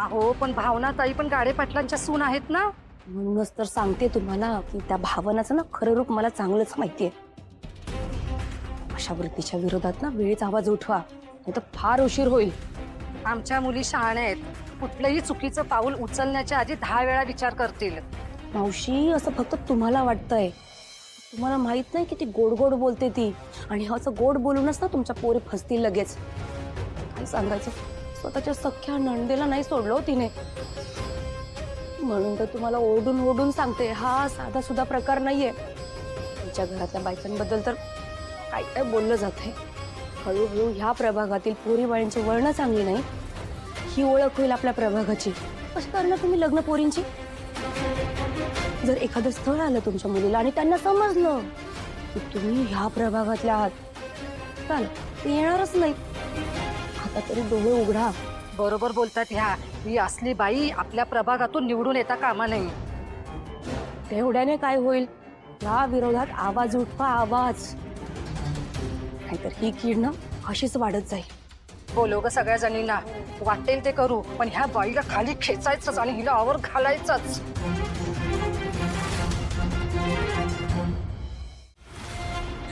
अहो पण भावना ताई पण गाडे पाटलांच्या सून आहेत ना. म्हणूनच तर सांगते तुम्हाला की त्या भावनाचं ना खरं रूप मला चांगलंच माहितीये. अशा वृत्तीच्या विरोधात ना वेळीच आवाज उठवा, नाही तर फार उशीर होईल. आमच्या मुली शहाण्या आहेत. कुठलंही चुकीचं पाऊल उचलण्याच्या आधी 10 वेळा विचार करतील. मावशी, असं फक्त तुम्हाला वाटतंय. तुम्हाला माहित नाही किती गोड गोड बोलते ती, आणि असं गोड बोलूनच ना तुमच्या पोरी फसतील लगेच. काय सांगायचं, स्वतःच्या सख्या नणंदेला नाही सोडलं हो तिने. म्हणून तर तुम्हाला ओरडून ओरडून सांगते, हा साधा सुद्धा प्रकार नाहीये. तुमच्या घरातल्या बायकांबद्दल तर काय काय बोललं जातंय. हळूहळू ह्या प्रभागातील पोरी बाळींची वळणं चांगली नाही, ही ओळख होईल आपल्या प्रभागाची. कशी करणार तुम्ही लग्न पोरींची? जर एखादं स्थळ आलं तुमच्या मुलीला आणि त्यांना समजलं की तुम्ही ह्या प्रभागातल्या आहात, चालेल, ते येणारच नाही. आता तरी डोळे उघडा. बरोबर बोलतात ह्या. ही असली बाई आपल्या प्रभागातून निवडून येता कामा नये. तेवढ्याने काय होईल, या विरोधात आवाज उठवा, आवाज. नाहीतर ही कीड ना अशीच वाढत जाईल. बोलो ग सगळ्या जणींना. वाटेल ते करू, पण ह्या बाईला खाली खेचायचंच आणि हिला आवर घालायचंच.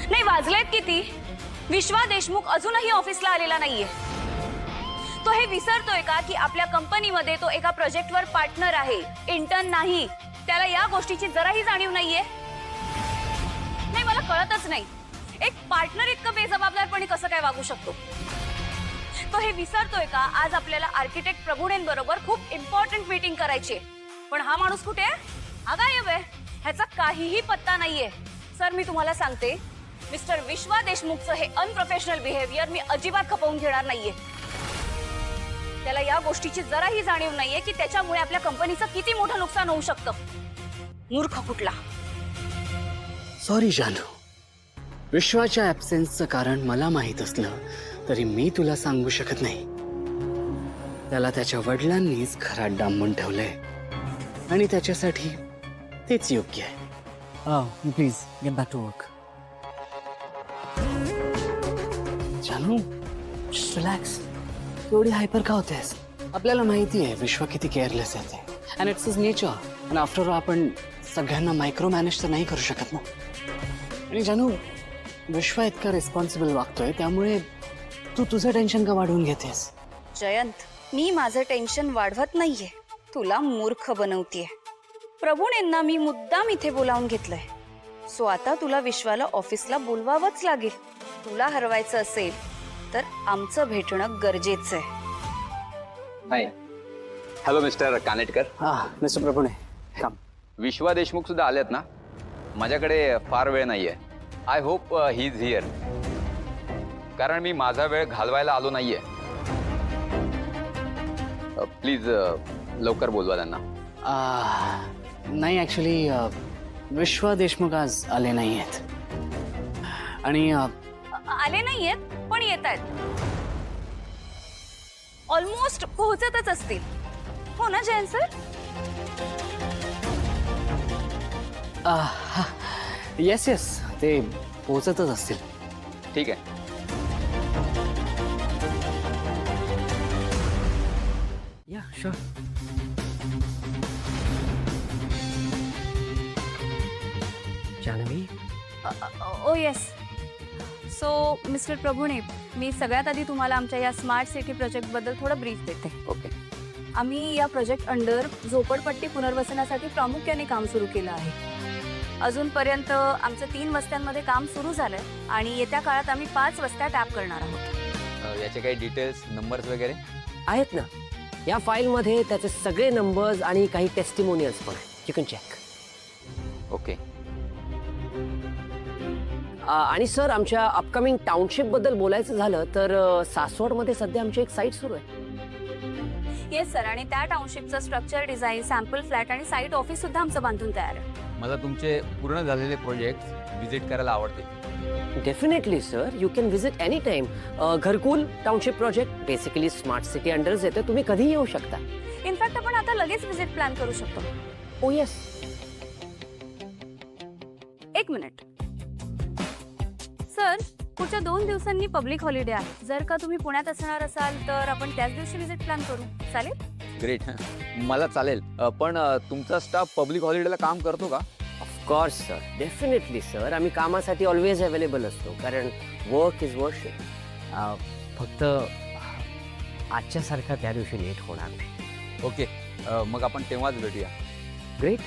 नाही, वाजलेत किती? विश्वा देशमुख अजूनही ऑफिसला आलेला नाहीये. तो हे विसरतोय का की आपल्या कंपनीमध्ये तो एका प्रोजेक्टवर पार्टनर आहे, इंटर्न नाही? त्याला या गोष्टीची जराही जाणीव नाहीये. नाही, मला कळतच नाही, एक पार्टनर इतकं बेजबाबदारपणे कसं काय वागू शकतो? तो हे विसरतोय का आज आपल्याला आर्किटेक्ट प्रभुणेंबरोबर खूप इम्पॉर्टंट मीटिंग करायची, पण हा माणूस कुठे आहे? हा गायब आहे. ह्याचा काहीही पत्ता नाहीये. सर, मी तुम्हाला सांगते, मिस्टर विश्वा देशमुखचं हे अनप्रोफेशनल बिहेवियर मी अजिबात खपवून घेणार नाहीये. त्याला या गोष्टीची जराही जाणीव नाहीये की त्याच्यामुळे आपल्या कंपनीचं किती मोठं नुकसान होऊ शकतं. मूर्ख कुठला. सॉरी जानू, विश्वाच्या ॲब्सेन्सचं कारण मला माहीत असलं तरी मी तुला सांगू शकत नाही. त्याला त्याच्या वडिलांनीच घरात डांबून ठेवलंय आणि त्याच्यासाठी तेच योग्य आहे. Please get back to work. जानू, रिलॅक्स. एवढी हायपर का होतेस? आपल्याला माहिती आहे विश्व किती केअरलेस आहे ते, अँड इट्स इज नेचर. आणि आफ्टर ऑल आपण सगळ्यांना मायक्रो मॅनेज तर नाही करू शकत ना. आणि जानू, विश्व इतका रिस्पॉन्सिबल वागतोय, त्यामुळे तू तुझं टेन्शन का वाढवून घेतेस? जयंत, मी माझं टेन्शन वाढवत नाहीये, तुला मूर्ख बनवतीये. प्रभुणेंना मी मुद्दाम इथे बोलावून घेतलंय. सो आता तुला विश्वाला ऑफिसला बोलवावंच लागेल. तुला हरवायचं असेल तर आमचं भेटणं गरजेचं आहे. Hi, hello mister Kanetkar. Mister Prabhune, काम. विश्वा देशमुख सुद्धा आलेत ना? माझ्याकडे फार वेळ नाहीये. I hope he is here, कारण मी माझा वेळ घालवायला आलो नाहीये. प्लीज लवकर बोलवा त्यांना. नाही, ॲक्च्युली विश्वा देशमुख आज आले नाही आहेत. आणि आले नाहीयेत पण येत आहेत. ऑलमोस्ट पोहोचतच असतील, हो ना जयंत सर? येस येस, ते पोहोचतच असतील. ठीक आहे. या शुअर. जान्हवी, ओ येस. सो मिस्टर प्रभुणे, मी सगळ्यात आधी तुम्हाला आमच्या या स्मार्ट सिटी प्रोजेक्टबद्दल थोडं ब्रीफ देते. ओके. आम्ही या प्रोजेक्ट अंडर झोपडपट्टी पुनर्वसनासाठी प्रामुख्याने काम सुरू केलं आहे. अजूनपर्यंत आमचं 3 वस्त्यांमध्ये काम सुरू झालंय आणि येत्या काळात आम्ही 5 वस्त्या टॅप करणार आहोत. याचे काही डिटेल्स, नंबर्स वगैरे आहेत ना या फाईलमध्ये त्याचे सगळे नंबर्स आणि काही टेस्टिमोनियल्स पण आहेत. You can check. ओके. आणि सर, आमच्या अपकमिंग टाउनशिप बद्दल बोलायचं झालं तर सासवडमध्ये सध्या आमची एक साईट सुरू आहे. येस सर, आणि त्या टाउनशिपचं स्ट्रक्चर डिझाईन, सॅम्पल फ्लॅट आणि साईट ऑफिस सुद्धा आमचं बांधून तयार आहे. मला तुमचे पूर्ण झालेले प्रोजेक्ट व्हिजिट करायला आवडते. Definitely sir, you can visit any time. Gharkul township project basically smart city अंडरच येते. तुम्ही कधीही येऊ शकता. इनफॅक्ट आपण आता लगेच व्हिजिट प्लॅन करू शकतो. ओ येस. एक मिनिट सर, पुढच्या 2 दिवसांनी पब्लिक हॉलिडे आहे. जर का तुम्ही पुण्यात असणार असाल तर आपण त्याच दिवशी विजिट प्लॅन करू. चालेल? ग्रेट. मला चालेल. पण तुमचा स्टाफ पब्लिक हॉलिडेला काम करतो का? Of course sir, definitely sir. आम्ही कामासाठी ऑलवेज अवेलेबल असतो, कारण वर्क इज वर्शिप. फक्त आजच्यासारखा त्या दिवशी लेट होणार नाही. ओके. मग आपण तेव्हाच भेटूया. ग्रेट.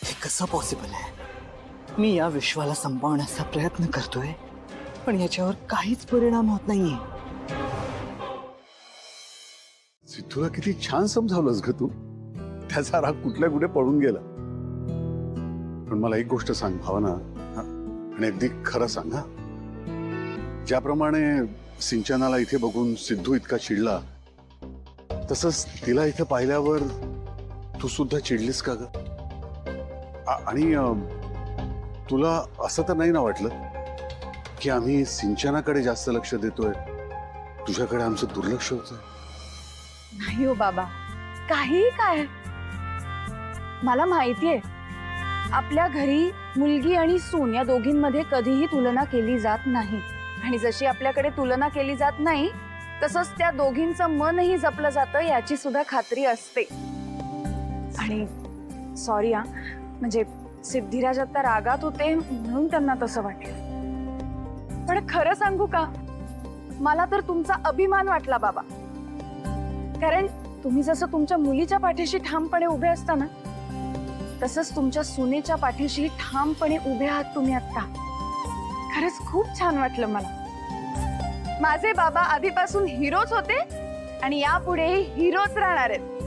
हे कसं पॉसिबल आहे? मी या विश्वाला संपवण्याचा प्रयत्न करतोय, पण याच्यावर काहीच परिणाम होत नाहीये. सिद्धूला किती छान समजावलंस ग तू. त्याचा राग कुठल्या कुठे पळून गेला. पण मला एक गोष्ट सांग भावना, हा? आणि अगदी खरं सांग हा. ज्याप्रमाणे सिंचनाला इथे बघून सिद्धू इतका चिडला, तसंच तिला इथे पाहिल्यावर तू सुद्धा चिडलीस का ग? आणि तुला असं तर नाही ना वाटलं की आम्ही सिंचनाकडे जास्त लक्ष देतोय, तुझ्याकडे आमचं दुर्लक्ष होतंय? नाही हो बाबा, काही काय. मला माहितीये आपल्या घरी मुलगी आणि सून या दोघींमध्ये कधीही तुलना केली जात नाही. आणि जशी आपल्याकडे तुलना केली जात नाही, तसंच त्या दोघींचं मनही जपलं जातं याची सुद्धा खात्री असते. आणि सॉरी हा, म्हणजे सिद्धिराज आता रागात होते म्हणून त्यांना तसं वाटलं. पण खरं सांगू का, मला तर तुमचा अभिमान वाटला बाबा. कारण तुम्ही जसं तुमच्या मुलीच्या पाठीशी ठामपणे उभे असता ना, तसंच तुमच्या सुनेच्या पाठीशी ठामपणे उभे आहात तुम्ही आता. खरंच खूप छान वाटलं मला. माझे बाबा आधीपासून हिरोच होते आणि यापुढेही हिरोच राहणार आहेत.